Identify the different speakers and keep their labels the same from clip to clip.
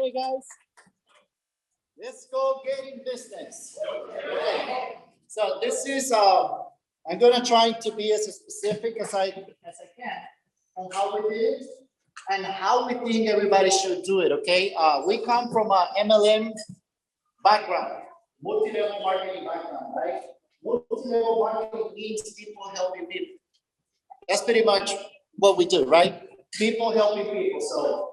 Speaker 1: Okay, guys, let's go get in business. Okay. So this is I'm gonna try to be as specific as I can on how we did it and how we think everybody should do it. Okay, we come from a MLM background, multi-level marketing background, right? Multi-level marketing means people helping people. That's pretty much what we do, right? People helping people. So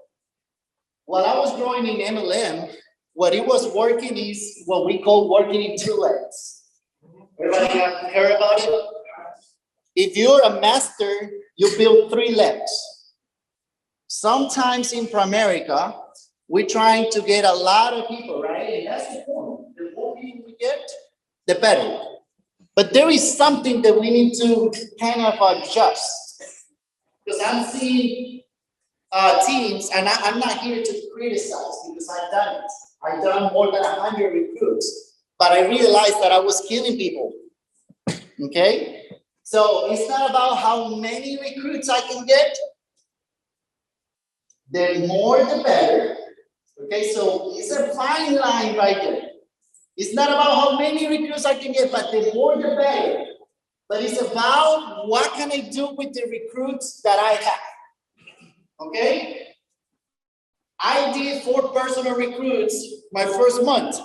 Speaker 1: while I was growing in MLM, what it was working is what we call working in two legs. Everybody have heard about it? If you're a master, you build three legs. Sometimes in Primerica, we're trying to get a lot of people, right? And that's the point. The more people we get, the better. But there is something that we need to kind of adjust. Because I'm seeing teams, and I'm not here to criticize because I've done it. I've done more than 100 recruits, but I realized that I was killing people. Okay? So it's not about how many recruits I can get. The more, the better. Okay, so it's a fine line right there. It's not about how many recruits I can get, but the more, the better. But it's about what can I do with the recruits that I have. Okay? I did 4 personal recruits my first month.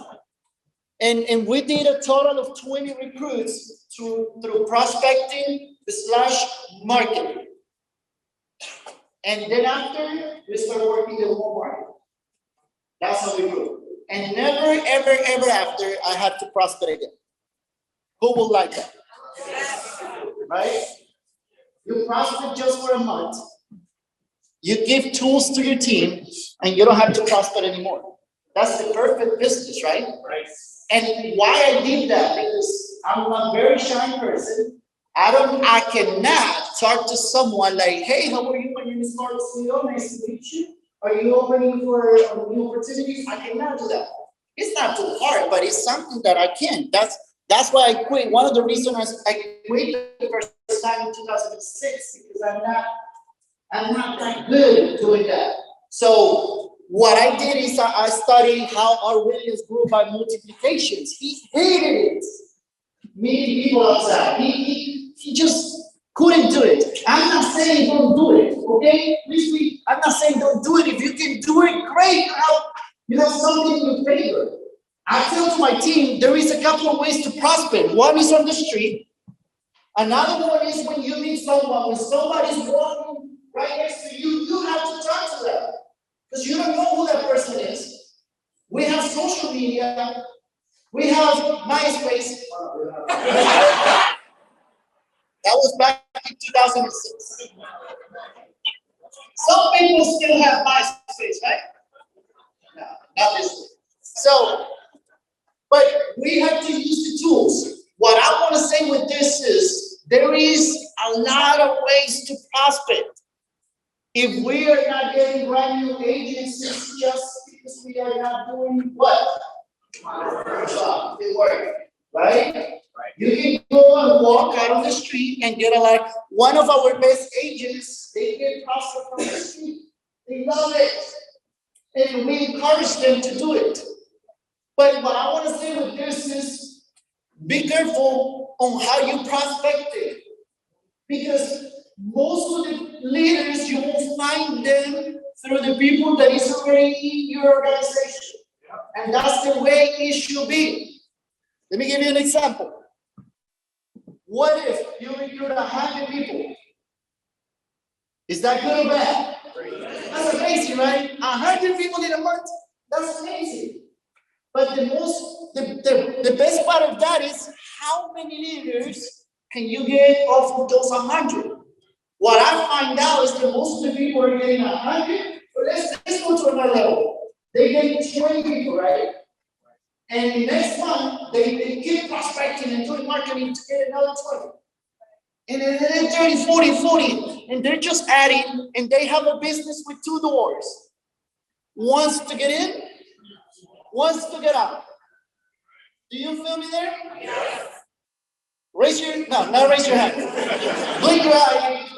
Speaker 1: And we did a total of 20 recruits through prospecting / marketing. And then after, we started working the whole market. That's how we grew. And never, ever, ever after, I had to prospect again. Who would like that? Right? You prospect just for a month. You give tools to your team, and you don't have to prospect anymore. That's the perfect business, right? Right. And why I did that, because I'm a very shy person. I cannot talk to someone like, hey, how are you? My name is Carlos Leo. Nice to meet you. Are you opening for new opportunities? I cannot do that. It's not too hard, but it's something that I can. That's why I quit. One of the reasons I quit the first time in 2006 because I'm not that good at doing that. So what I did is I studied how our Williams grew by multiplications. He hated it. Meeting people outside. He just couldn't do it. I'm not saying don't do it, okay? Please, I'm not saying don't do it. If you can do it, great. You have something in your favor. I tell to my team, there is a couple of ways to prospect. One is on the street. Another one is when you meet someone, when somebody's walking right next to you, you have to talk to them. Because you don't know who that person is. We have social media. We have MySpace. That was back in 2006. Some people still have MySpace, right? No, not this one. So, but we have to use the tools. What I want to say with this is there is a lot of ways to prospect. If we are not getting brand new agents, it's just because we are not doing what? It works, right? You can go and walk out on the street and get a lot. One of our best agents, they get prospect from the street. They love it. And we encourage them to do it. But what I want to say with this is be careful on how you prospect it. Because most of the leaders, you will find them through the people that is already in your organization. And that's the way it should be. Let me give you an example. What if you recruit 100 people? Is that good or bad? That's amazing, right? 100 people in a month. That's amazing. But the best part of that is how many leaders can you get off of those 100? What I find out is that most of the people are getting 100. But let's go to another level. They get 20 people, right? And the next month, they keep prospecting and doing marketing to get another 20. And then 30, 40. And they're just adding, and they have a business with 2 doors. One's to get in, one's to get out. Do you feel me there? Yes. Not raise your hand. Blink your eye.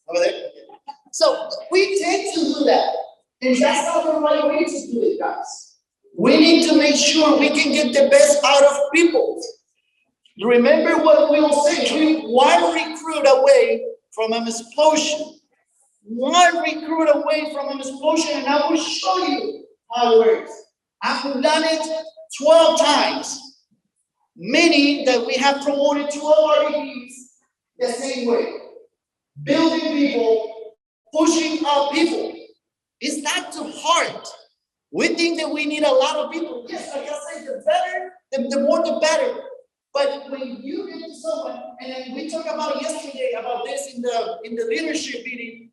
Speaker 1: Over there. So we tend to do that. And that's not the right way to do it, guys. We need to make sure we can get the best out of people. Remember what we will say, we're one recruit away from an explosion. One recruit away from an explosion, and I will show you how it works. I've done it 12 times. Meaning that we have promoted 12 RVPs the same way. Building people, pushing up people. It's not too hard. We think that we need a lot of people. Yes, like I said, the better, the more the better. But when you get to someone, and then we talked about yesterday about this in the leadership meeting,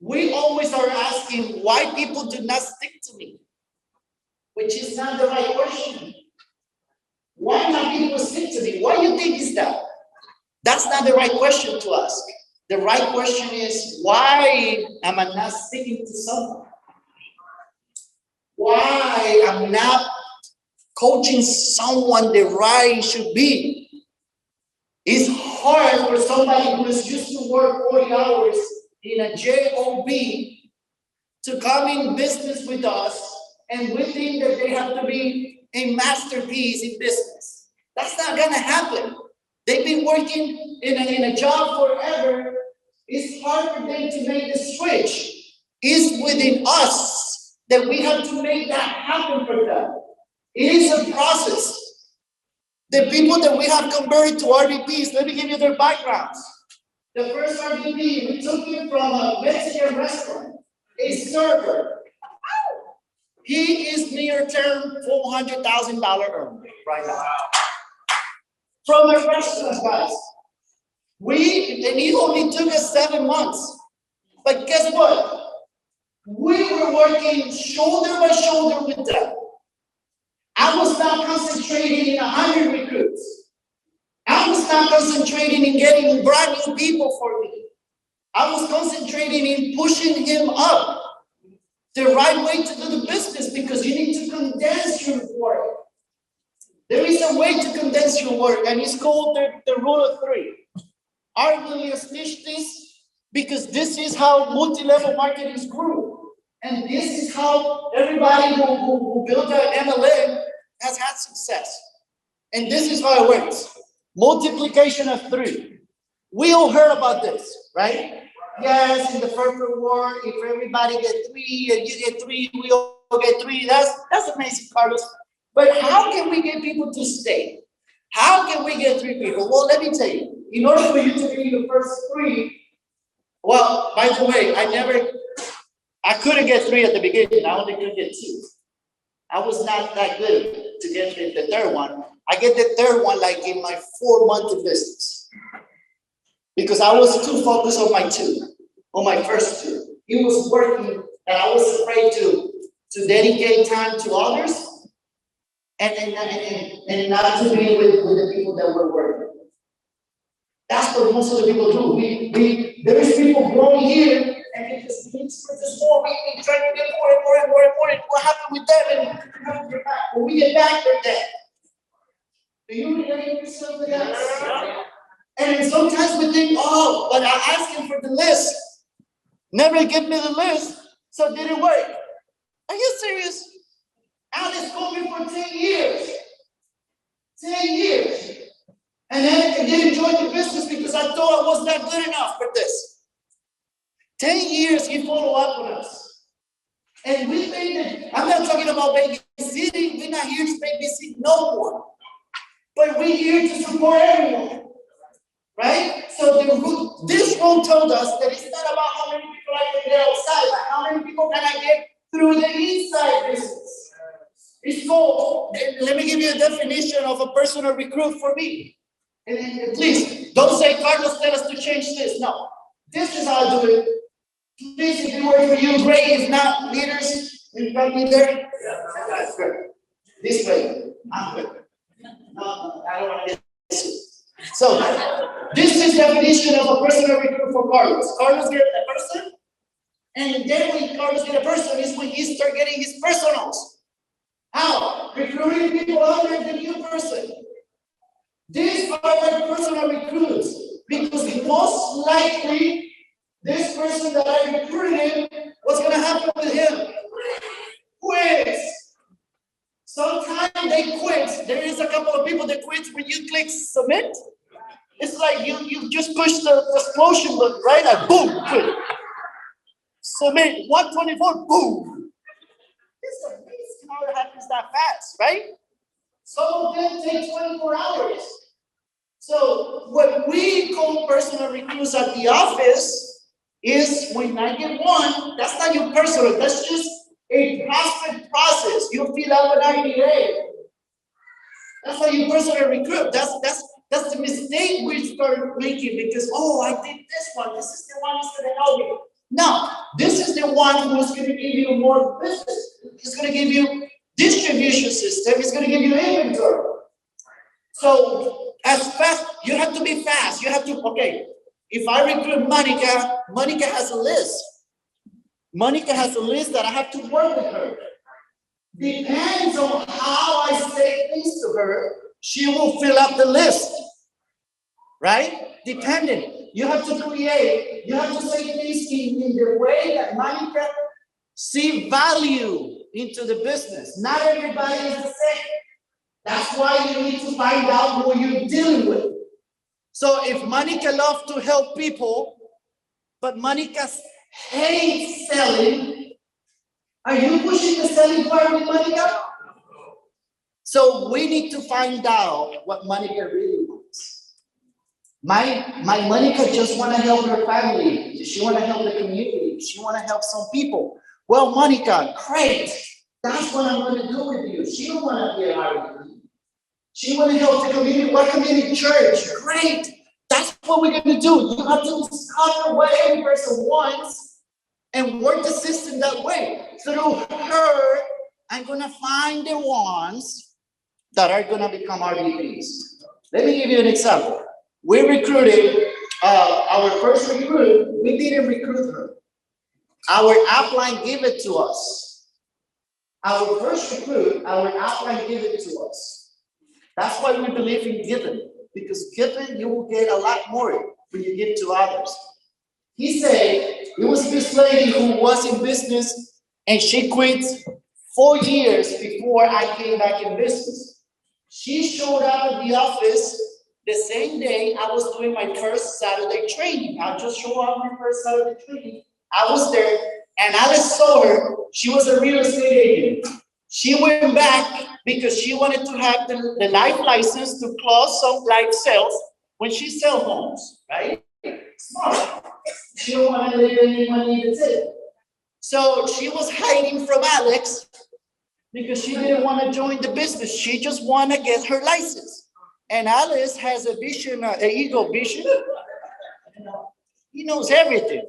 Speaker 1: we always are asking why people do not stick to me, which is not the right question. Why not people stick to me? Why do you think is that? That's not the right question to ask. The right question is, why am I not sticking to someone? Why am I not coaching someone the right should be? It's hard for somebody who is used to work 40 hours in a job to come in business with us, and we think that they have to be a masterpiece in business. That's not gonna happen. They've been working in a job forever. It's hard for them to make the switch. It's within us that we have to make that happen for them. It is a process. The people that we have converted to RVPs, let me give you their backgrounds. The first RVP, we took him from a Mexican restaurant, a server. He is near term $400,000 earner right now. From a restaurant, guys. And it only took us 7 months. But guess what? We were working shoulder by shoulder with them. I was not concentrating in 100 recruits. I was not concentrating in getting brand new people for me. I was concentrating in pushing him up the right way to do the business, because you need to condense your work. There is a way to condense your work, and it's called the rule of 3. I really teach this because this is how multi-level marketing grew. And this is how everybody who built an MLM has had success. And this is how it works. Multiplication of 3. We all heard about this, right? Yes, in the first reward, if everybody gets 3 and you get 3, we all get 3. That's amazing, Carlos. But how can we get people to stay? How can we get 3 people? Well, let me tell you. In order for you to be the first 3, well, by the way, I couldn't get 3 at the beginning. I only could get 2. I was not that good to get the third one. I get the third one like in my 4 months of business, because I was too focused on my first 2. It was working, and I was afraid to dedicate time to others, and not to be with the people that were working. That's what most of the people do. There is people growing here, and they just need more. We try to get more and more and more and more. And what happened with them? And when we get back, they're dead. Do you relate yourself to that? And sometimes we think, oh, but I asked him for the list. Never give me the list, so it didn't work. Are you serious? Alex called me for 10 years. 10 years. And then I didn't join the business because I thought I was not good enough for this. 10 years he followed up with us. And we think that, I'm not talking about babysitting. We're not here to babysit no one. But we're here to support everyone. Right? So this rule told us that it's not about how many people I can get outside, but how many people can I get through the inside business. It's called, let me give you a definition of a personal recruit for me. And please, don't say, Carlos, tell us to change this. No, this is how I do it. Please, if it works for you, great. If not, leaders, you got me there? Yeah, that's good. This way, I'm good. No, I don't want to get this. So, this is the definition of a personal recruit for Carlos. Carlos gets a person, and then when Carlos gets a person is when he starts getting his personals. How? Recruiting people under the new person. These are my personal recruits, because most likely this person that I recruited him, what's going to happen with him? it? It's like you just push the explosion button, right? And boom, quick. Submit 124, boom. It's amazing how it happens that fast, right? Some of them take 24 hours. So what we call personal recruits at the office is when I get one, that's not your personal, that's just a prospect process. You fill out an IDA. That's how you personal recruit. That's the mistake we start making because, oh, I did this one. This is the one who's going to help me. No, this is the one who's going to give you more business. It's going to give you distribution system. It's going to give you inventory. So as fast, you have to be fast. You have to, okay, if I recruit Monica, Monica has a list. Monica has a list that I have to work with her. Depends on how I say things to her, she will fill up the list, right? Depending. You have to create, you have to say things in the way that Monica see value into the business. Not everybody is the same. That's why you need to find out who you're dealing with. So if Monica loves to help people, but Monica hates selling, are you pushing the selling part with Monica? So we need to find out what Monica really wants. My Monica just want to help her family. She want to help the community. She want to help some people. Well, Monica, great. That's what I'm going to do with you. She don't want to be an RVP. She want to help the community. What community? Church. Great. That's what we're going to do. You have to discover what every person wants and work the system that way. Through her, I'm going to find the ones that are going to become RVPs. Let me give you an example. We recruited our first recruit. We didn't recruit her. Our upline gave it to us. Our first recruit, our upline gave it to us. That's why we believe in giving, because giving, you will get a lot more when you give to others. He said, it was this lady who was in business and she quit 4 years before I came back in business. She showed up at the office the same day I was doing my first Saturday training. I just showed up my first Saturday training. I was there and Alice saw her. She was a real estate agent. She went back because she wanted to have the life license to close some life sales when she sells homes, right? Smart. She don't want to leave any money in the tip. So she was hiding from Alex because she didn't want to join the business. She just want to get her license. And Alice has a vision, an ego vision. He knows everything.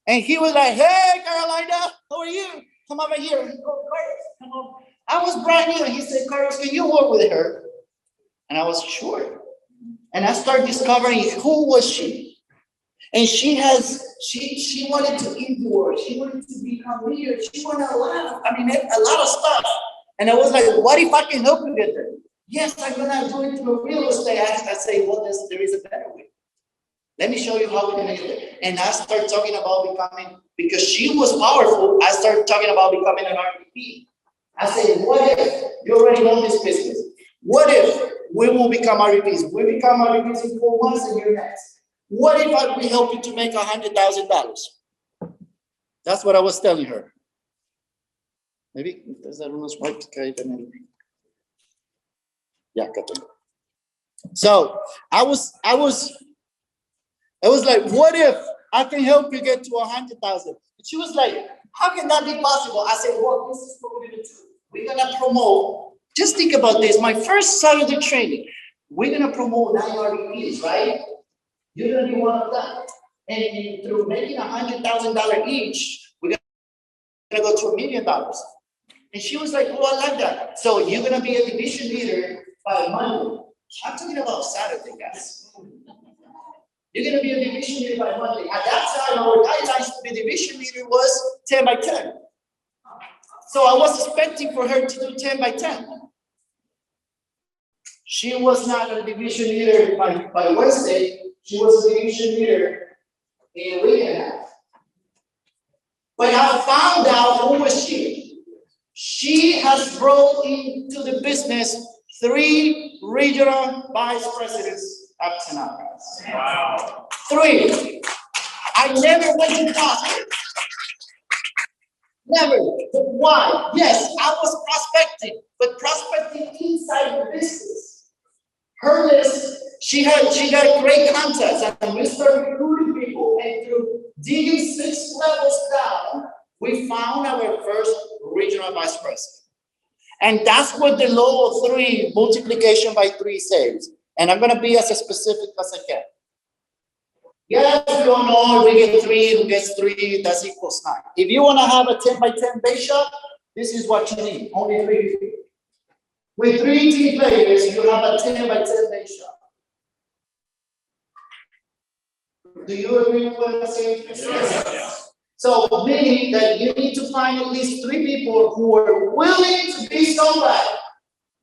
Speaker 1: And he was like, hey, Carolina, how are you? Come over here. Come on. I was brand new. And he said, Carlos, can you work with her? And I was sure. And I started discovering who was she. And she wanted to endure. She wanted to become leader. She wanted a lot of stuff. And I was like, what if I can help you get there? Yes, I'm gonna do it through real estate. I say, well, there is a better way. Let me show you how we're gonna get there. And I started talking about becoming, because she was powerful, I started talking about becoming an RVP. I said, what if you already know this business? What if we will become RVPs? We become RVPs in 4 months and you're next. What if I will help you to make $100,000? That's what I was telling her. Maybe there's that one right. Yeah, got it. So I was like, what if I can help you get to 100,000? She was like, how can that be possible? I said, well, this is what we're gonna do. We're gonna promote. Just think about this. My first Saturday training, we're gonna promote 9 RVPs, right? You're gonna be one of them. And through making $100,000 each, we're gonna go to $1 million. And she was like, oh, I like that. So you're gonna be a division leader by Monday. I'm talking about Saturday, guys. You're gonna be a division leader by Monday. At that time, our guidelines to be division leader was 10 by 10. So I was expecting for her to do 10 by 10. She was not a division leader by Wednesday. She was a division leader in a week and a half. But I found out who was she. She has brought into the business 3 regional vice presidents Up to now, guys. Wow. 3, I never went to profit. Never. But why? Yes, I was prospecting, but prospecting inside the business. Her list, she got great contacts, and we started recruiting people, and through digging 6 levels down, we found our first regional vice president. And that's what the law of 3, multiplication by 3 says. And I'm going to be as specific as I can. Yes, we all know we get 3, who gets 3, that equals 9. If you want to have a 10 by 10 base shop, this is what you need, only 3 people. With 3 team players, you have a 10 by 10 base shop. Do you agree with what I'm saying? Yes. So, meaning that you need to find at least 3 people who are willing to be somebody.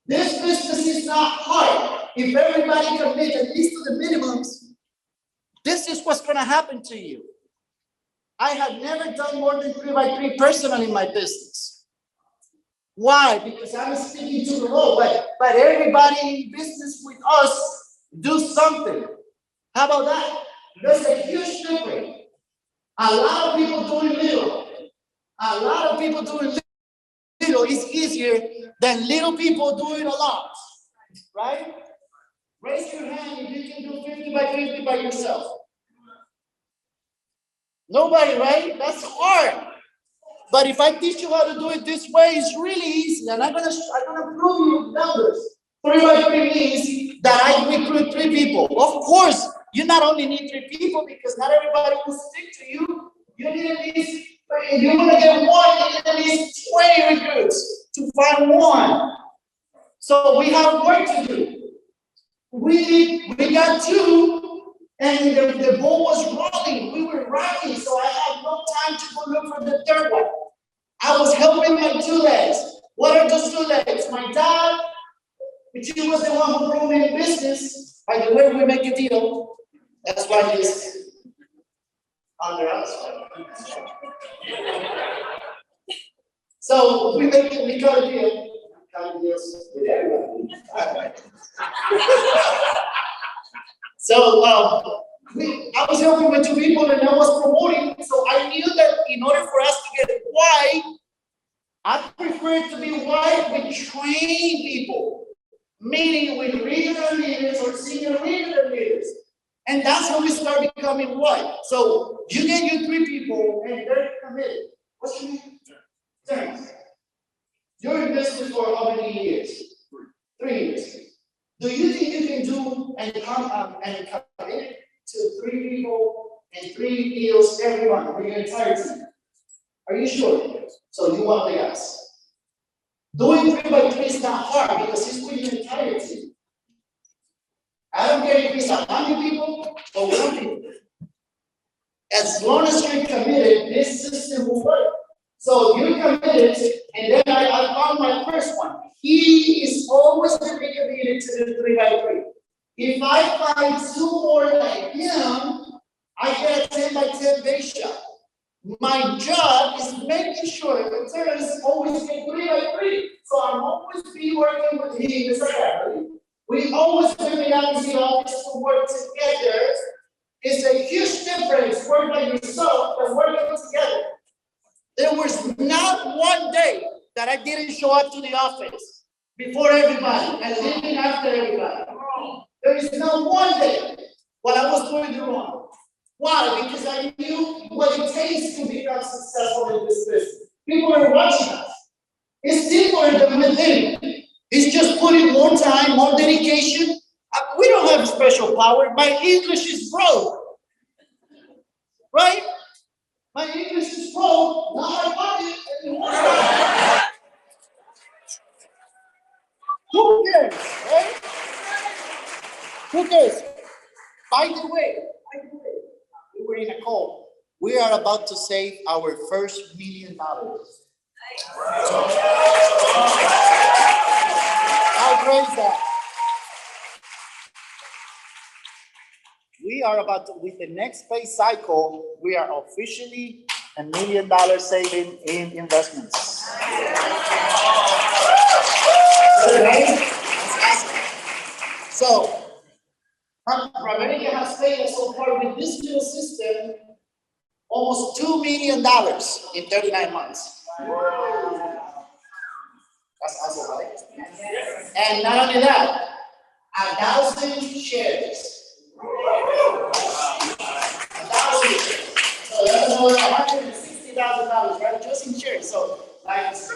Speaker 1: This business is not hard. If everybody commits at least to the minimums, this is what's going to happen to you. I have never done more than 3 by 3 personally in my business. Why? Because I'm sticking to the law. But everybody in business with us do something. How about that? There's a huge difference. A lot of people doing little. A lot of people doing little is easier than little people doing a lot. Right? Raise your hand if you can do 50 by 50 by yourself. Nobody, right? That's hard. But if I teach you how to do it this way, it's really easy. And I'm gonna prove you with numbers. 3 by 3 means that I recruit 3 people. Of course, you not only need 3 people because not everybody will stick to you. You need at least, if you want to get 1, you need at least 20 recruits to find 1. So we have work to do. We got 2, and the ball was rolling. We were rocking, so I had no time to go look for the 3rd one. I was helping my 2 legs. What are those 2 legs? My dad, which he was the one who brought me in business. By the way, we make a deal. That's why he's under us. So we got a deal. Deals with everyone. So I was helping with 2 people and I was promoting. So I knew that in order for us to get wide, I prefer to be wide with trained people, meaning with regional leaders or senior regional leaders. And that's how we start becoming wide. So you get your 3 people and they're committed. What's your name? Terrence. You're in business for how many years? 3 years. Do you think you can do and commit to 3 people and 3 deals every month for your entire team? Are you sure? So you want the guys. Doing 3 by 3 is not hard because it's for your entire team. I don't care if it's 100 people or 1 people. As long as you're committed, this system will work. So you're committed, and then I found my first one. He is always going to be committed to the 3 by 3. If I find 2 more like him, I get a 10 by 10 base shot. My job is making sure the terrorists always get 3 by 3. So I'm always be working with him as a family. We always bring out to the office to work together. It's a huge difference working by yourself and working together. There was not one day that I didn't show up to the office before everybody and leaving after everybody. There is not one day what I was doing wrong. Why? Because I knew what it takes to become successful in this business. People are watching us. It's simpler than we think. It's just putting more time, more dedication. We don't have special power. My English is broke. Right? My English is broke. Not my body anymore. Who cares? Right? Who cares? By the way, we were in a call. We are about to save our first $1 million. How great is that? We are about to, with the next pay cycle, we are officially $1 million saving in investments. So, America has paid us so far with this little system almost $2 million in 39 months. That's awesome, right? And not only that, 1,000 shares. 1,000 shares. So that's over $160,000, right? Just in shares. So, like, so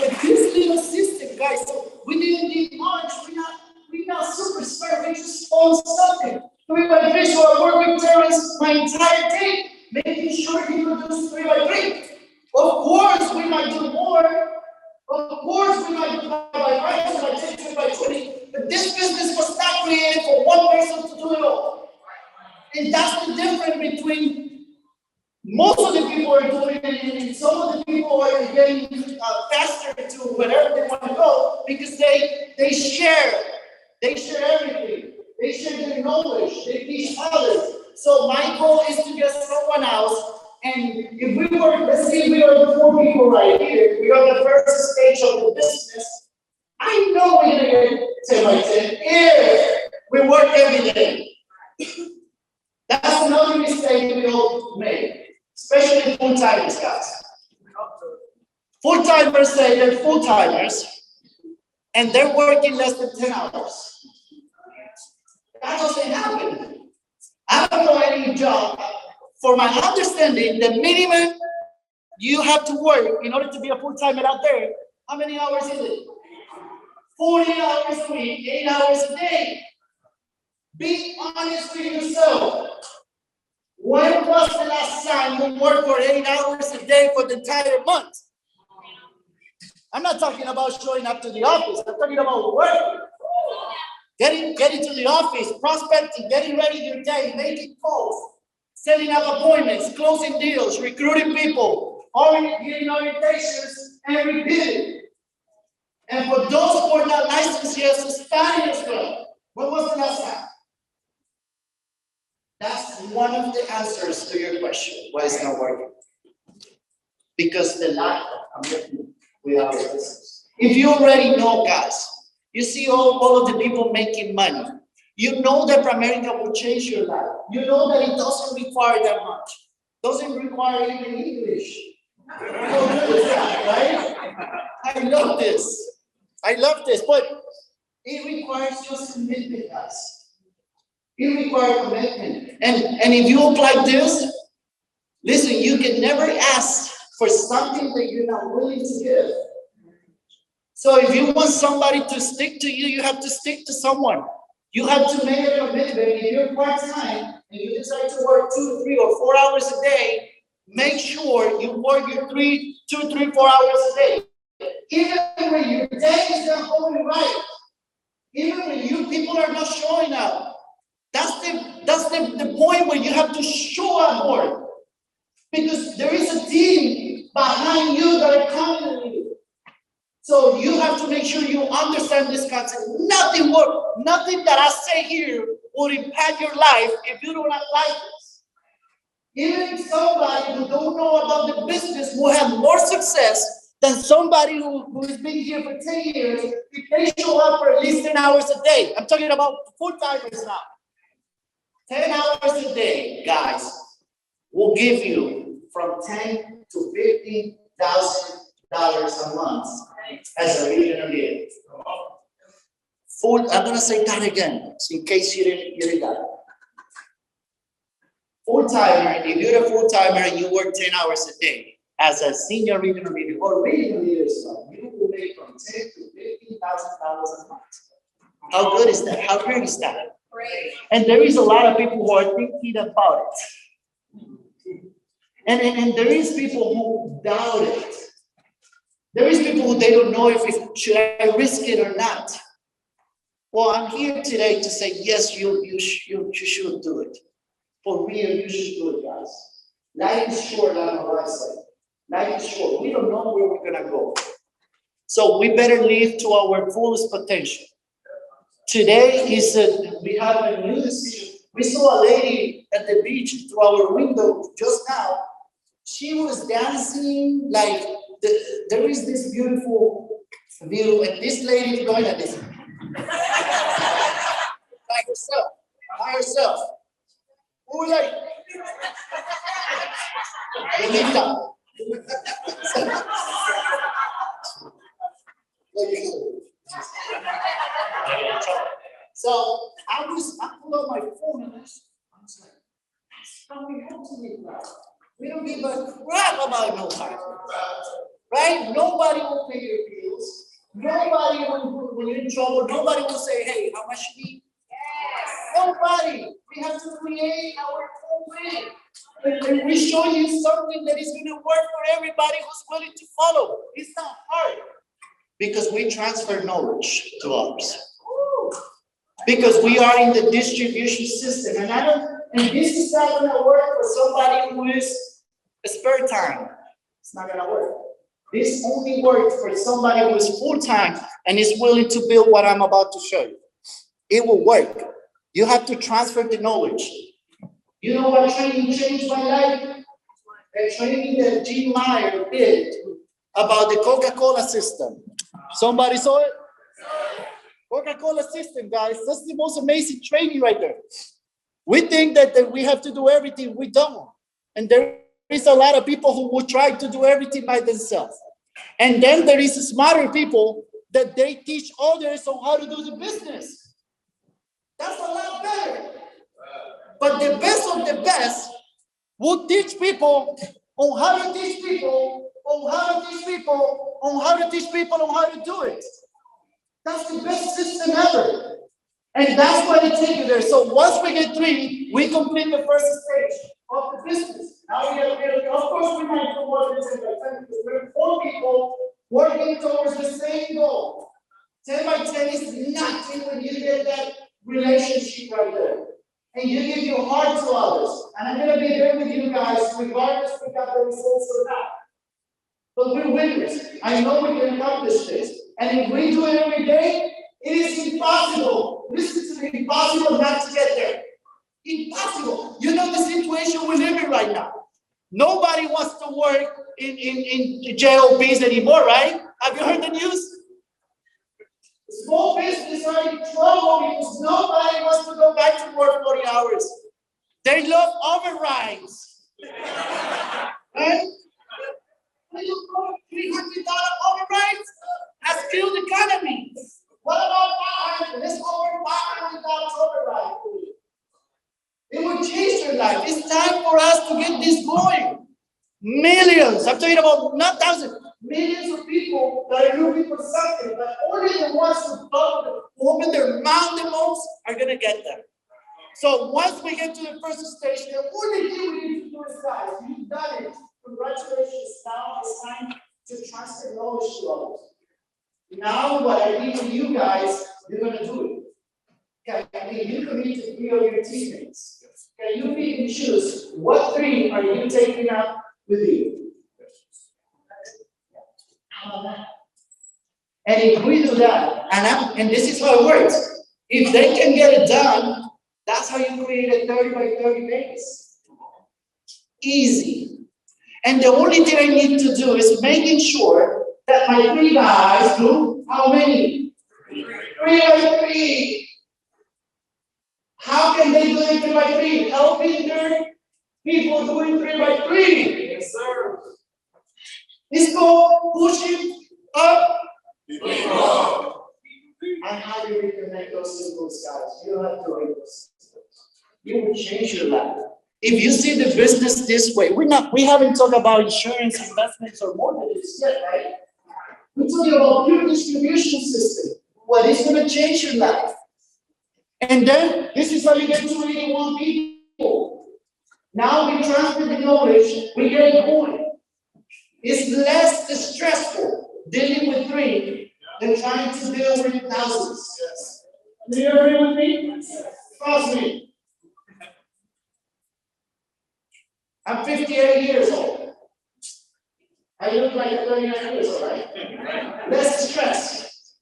Speaker 1: with this little system, guys, so we didn't need much. We're not super smart. We just own something. 3x3, so I work with Terrence my entire day, making sure he produces 3x3. Of course, we might do more. Of course, we might do 5x5, we might take 3x20. But this business was not created for one person to do it all. And that's the difference between most of the people are doing it, and some of the people are getting faster to wherever they want to go because they share. They share everything. They share their knowledge. They teach others. So my goal is to get someone else. And if we were, let's say we are the 4 people right here. We are the first stage of the business. I know we're going to get 10 by 10 if we work every day. That's another mistake we all make. Especially full-timers, guys. Full-timers say they're full-timers, and they're working less than 10 hours. That doesn't happen. I don't know any job. For my understanding, the minimum you have to work in order to be a full-timer out there, how many hours is it? 40 hours a week, 8 hours a day. Be honest with yourself. When was the last time you worked for 8 hours a day for the entire month? I'm not talking about showing up to the office. I'm talking about working. Getting to the office, prospecting, getting ready your day, making calls, setting up appointments, closing deals, recruiting people, getting orientations, and repeating. And for those who are not licensed yet, studying as well. When was the last time? That's one of the answers to your question. Why is it not working? Because the lack of commitment with our business. If you already know, guys, you see all of the people making money. You know that America will change your life. You know that it doesn't require that much. Doesn't require even English. Right? I love this. But it requires just commitment, guys. It requires commitment. And if you apply this, listen, you can never ask for something that you're not willing to give. So if you want somebody to stick to you, you have to stick to someone. You have to make a commitment. If you're part-time and you decide to work 2, 3, or 4 hours a day, make sure you work your 2, 3, 4 hours a day. Even when your day is not going right, even when you people are not showing up, that's the point where you have to show up more. Because there is a team behind you that are counting on you. So you have to make sure you understand this concept. Nothing that I say here will impact your life if you don't apply this. Even somebody who don't know about the business will have more success than somebody who has been here for 10 years if they show up for at least 10 hours a day. I'm talking about full-timers now. 10 hours a day, guys, will give you from $10,000 to $50,000 a month as a regional leader. I'm going to say that again, in case you didn't got it. Full-timer, if you're a full-timer and you work 10 hours a day as a senior regional leader or regional leader, you will make from $10,000 to $50,000 a month. How good is that? How great is that? Great. And there is a lot of people who are thinking about it. And there is people who doubt it. There is people who they don't know if should I risk it or not. Well, I'm here today to say, yes, you should do it. For real, you should do it, guys. Life is short on the right side. Life is short. We don't know where we're going to go. So we better live to our fullest potential. Today we have a new decision. We saw a lady at the beach through our window just now. She was dancing like there is this beautiful view, and this lady is going at this. By herself. By herself. Who was like? Benita. So I pulled out my phone and I was like, that's how we have to live life. We don't give a crap about no time. Right? Nobody will pay your bills. Nobody will, when you're in trouble, nobody will say, hey, how much you need? Nobody. We have to create our own way. And we show you something that is going to work for everybody who's willing to follow. It's not hard. Because we transfer knowledge to others. Because we are in the distribution system. And this is not going to work for somebody who is a spare time. It's not going to work. This only works for somebody who is full-time and is willing to build what I'm about to show you. It will work. You have to transfer the knowledge. You know what training changed my life? The training that Jim Meyer did about the Coca-Cola system. Somebody saw it? Coca-Cola system, guys. That's the most amazing training right there. We think that we have to do everything. We don't. And there is a lot of people who will try to do everything by themselves. And then there is smarter people that they teach others on how to do the business. That's a lot better. But the best of the best will teach people on how to teach people, on how to teach people, on how to teach people on how to do it. That's the best system ever. And that's why they take you there. So once we get 3, we complete the first stage of the business. Now we have, of course, we might do more than 10 by 10 because we're 4 people working towards the same goal. 10 by 10 is nothing when you get that relationship right there. And you give your heart to others. And I'm going to be there with you guys, regardless if we got the results or not. But we're winners. I know we can accomplish this. And if we do it every day, it is impossible. Listen to me, impossible not to get there. Impossible. You know the situation we're living right now. Nobody wants to work in JOBs anymore, right? Have you heard the news? Small business are in trouble because nobody wants to go back to work 40 hours. They love overrides. Right? $300 overrides has killed the economy. What about 500? Let's over $500 override. It will change your life. It's time for us to get this going. Millions, I'm talking about not thousands, millions of people that are looking for something, but only the ones who open their mouth the most are going to get there. So once we get to the first stage, the only thing we need to do is, guys, you've done it. Congratulations. Now it's time to transfer knowledge to others. Now what I need from you guys, you're going to do it. Okay, you commit to 3 of your teammates. Can you pick and choose what 3 are you taking up with you? And if we do that, and this is how it works, if they can get it done, that's how you create a 30 by 30 base. Easy. And the only thing I need to do is making sure that my 3 guys do how many? 3 by 3. How can they do it 3 by 3? Helping their people doing 3 by 3. Yes, sir. It's called pushing up people. And how do you reconnect those symbols, guys? You don't have to read those symbols. You will change your life. If you see the business this way, we haven't talked about insurance, investments, or mortgages yet, right? We're talking about pure distribution system. What is going to change your life? And then this is how you get to 81 people. Now we transfer the knowledge, we get it going. It's less stressful dealing with 3 than trying to deal with thousands. Yes. Do you agree with me? Trust me. I'm 58 years old. I look like 39 years old, right? Less stress.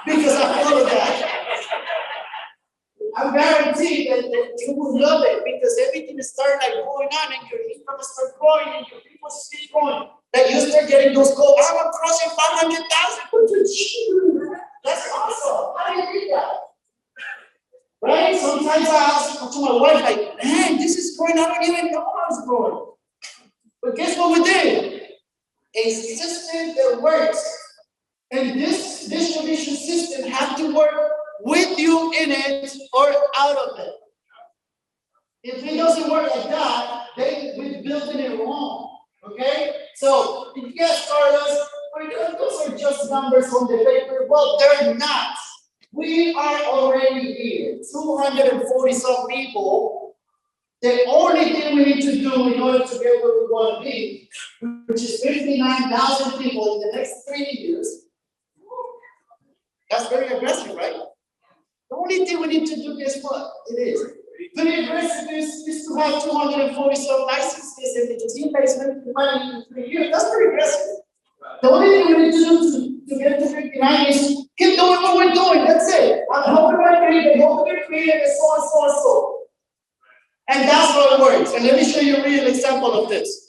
Speaker 1: Because I follow that. I'm guaranteed that you will love it because everything is starting like going on and your income will start growing and your people keep growing. That you start getting those goals. I'm crushing 500,000. That's awesome. How do you do that? Right? Sometimes I ask to my wife, like, man, this is growing. I don't even know how it's growing. But guess what we did? A system that works. And this distribution system has to work with you in it or out of it. If it doesn't work like that, then we're building it wrong. Okay? So if you guys start us, those are just numbers on the paper. Well, they're not. We are already here. 240 some people. The only thing we need to do in order to get where we want to be, which is 59,000 people in the next 3 years. That's very aggressive, right? The only thing we need to do, guess what? It is. Very aggressive is to have 240 some licenses in the team basement money in 3 years. That's very aggressive. The only thing we need to do to get to 59 is keep doing what we're doing. That's it. I'm hoping we're creative, and so on, so on, so. And that's how it works. And let me show you a real example of this.